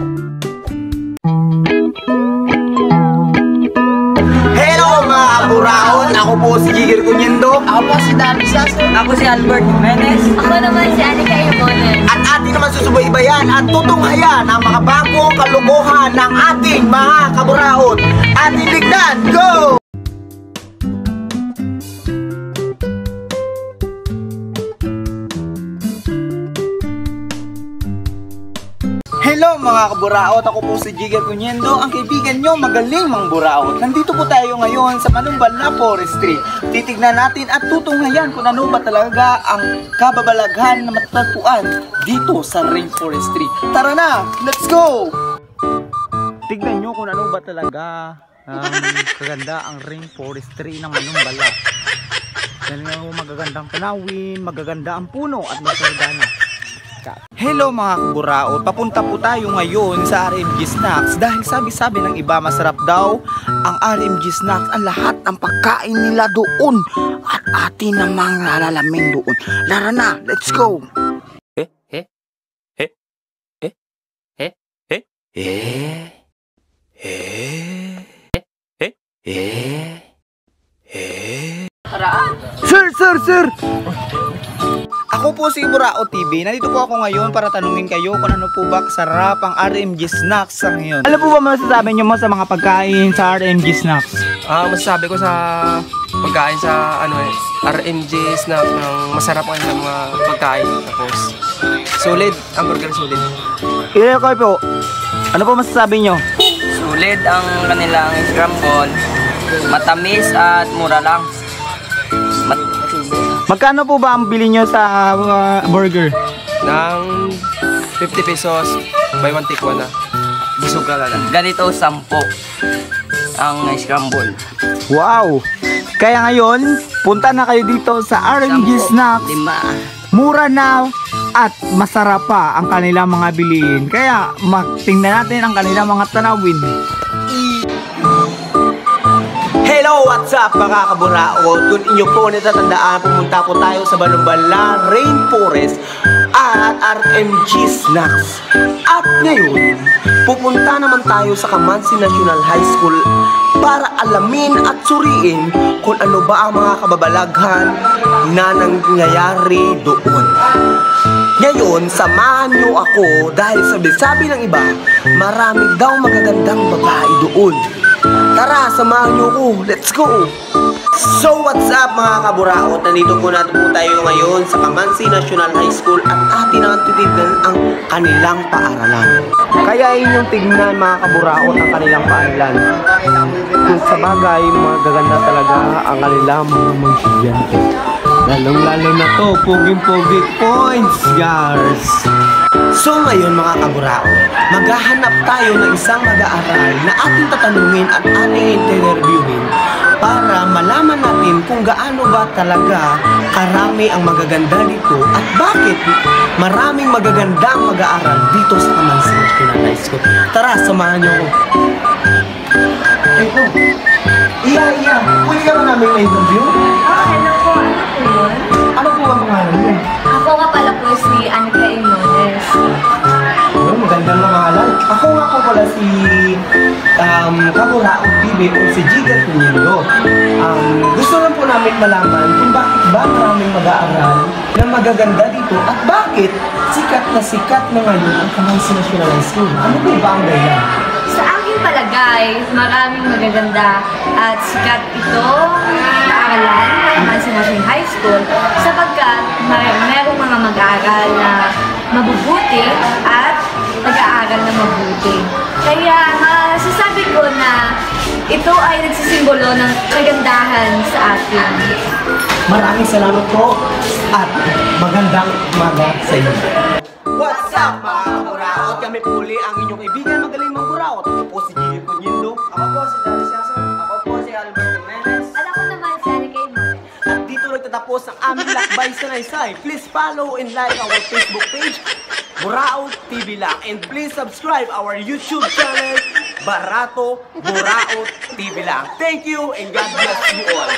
Hello mga kaburaot! Ako po si Jigger Cuniendo. Ako po si Darby Sasso. Ako si Albert Jimenez. Ako naman si Anika Imones. At atin naman susubaybayan at tutunghayan ang mga bagong kalukuhan ng ating mga kaburaot. Ating ligdan, go! Hello mga kaburaot, ako po si Jigger Cuniendo, ang kaibigan nyo magaling mang buraot. Nandito po tayo ngayon sa Manumbala Forestry. Titignan natin at tutunghayan kung ano ba talaga ang kababalaghan na matatagpuan dito sa rainforestry. Tara na, let's go! Tignan nyo kung ano ba talaga kaganda ang rainforestry ng Manumbala. Dahil nga magagandang tanawin, magaganda ang puno at masagana. Hello mga kaburaot, papunta po tayo ngayon sa RMG Snacks dahil sabi-sabi ng iba masarap daw ang RMG Snacks, ang lahat ng pagkain nila doon at atin namang nalalamin doon. Lara na, let's go! Sir! Ako po si Buraot TV. Nandito po ako ngayon para tanungin kayo kung ano po ba kasarap ang RMG Snacks sa ngayon. Ano po ba masasabi nyo mo sa mga pagkain sa RMG Snacks? Masasabi ko sa pagkain sa RMG Snacks ng masarap ang mga pagkain. Tapos solid, ang burger solid. Kayo po, ano po masasabi nyo? Solid ang kanilang scramble, matamis at mura lang. Magkano po ba ang bili nyo sa burger? Ng 50 pesos, buy one take one na. Busog ka lang. Ganito 10 ang scramble. Wow! Kaya ngayon, punta na kayo dito sa RMG Snacks. 5. Mura na at masarap pa ang kanilang mga bilihin. Kaya tingnan natin ang kanilang mga tanawin. Hello, what's up mga kaburaot? Kung inyo po natatandaan, pumunta po tayo sa Manumbala Rainforest at RMG Snacks. At ngayon, pupunta naman tayo sa Kamansi National High School para alamin at suriin kung ano ba ang mga kababalaghan na nangyayari doon. Ngayon, samahan nyo ako dahil sabi ng iba, marami daw magagandang babae doon. Tara, samahan nyo ko. Let's go! So, what's up mga kaburaot? Nandito po tayo ngayon sa Kamansi National High School at atin naman titignan ang kanilang paaralan. Kaya inyong tignan mga kaburaot ang kanilang paaralan. Kung sa bagay, magaganda talaga ang kanilang mga estudyante. Lalong-lalo na to, puging-puging points, guys! So ngayon mga kaburaot, maghahanap tayo ng isang mag-aaral na ating tatanungin at ating interviewin para malaman natin kung gaano ba talaga karami ang magaganda dito at bakit maraming magagandang mag-aaral dito sa Kamansi National High School. Tara, samahan niyo ko. Ito. Iya. Pwede ka ba namin na-interview? Hello po, ano po yun? Ano po ang pangalan mo? Ako nga pala po si Anika Imones. Magandang pangalan. Ako nga po pala si Kaburaot TV o si Jigger Cuniendo. Gusto lang po namin malaman kung bakit ba maraming mag-aaral na magaganda dito at bakit sikat na ngayon ang Kamansi National High School. Ano po ba ang dahilan? Sa aking palagay, maraming magaganda at sikat itong paaralan ng Kamansi National High School sapagkat merong mga mag-aaral na mabubuti at nag-aaral na mabuti. Kaya masasabi ko na ito ay nagsisimbolo ng kagandahan sa atin. Maraming salamat po at magandang umaga sa inyo. What's up mga kaburaot? Kami puli ang inyong kaibigan magaling mang buraot. Ako po si Jigger Cuniendo. Ako po si Darby Sasso. Ako po si Albert Jimenez. At ako naman si Anika Imones. At dito nagtatapos ang aming lakbay sa Naysay. Please follow and like our Facebook page, Buraot TV lang. And please subscribe our YouTube channel, Barato Buraot TV lang. Thank you and God bless you all.